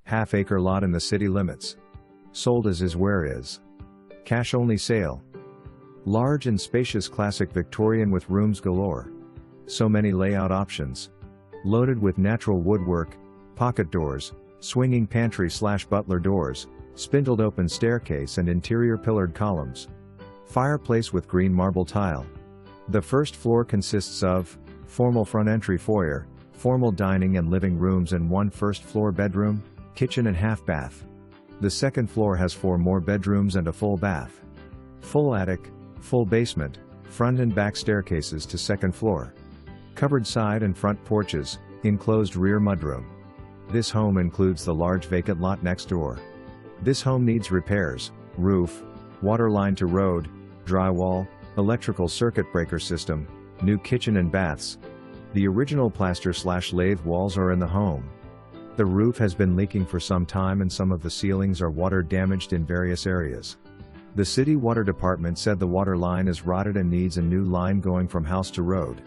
Half-acre lot in the city limits. Sold as is where is. Cash-only sale. Large and spacious classic Victorian with rooms galore. So many layout options. Loaded with natural woodwork, pocket doors, swinging pantry/butler doors, spindled open staircase and interior pillared columns. Fireplace with green marble tile. The first floor consists of formal front entry foyer, formal dining and living rooms and one first floor bedroom, kitchen and half bath. The second floor has 4 more bedrooms and a full bath. Full attic, full basement, front and back staircases to second floor. Covered side and front porches, enclosed rear mudroom. This home includes the large vacant lot next door. This home needs repairs: roof, water line to road, drywall, electrical circuit breaker system, new kitchen and baths. The original plaster/lathe walls are in the home. The roof has been leaking for some time and some of the ceilings are water damaged in various areas. The city water department said the water line is rotted and needs a new line going from house to road.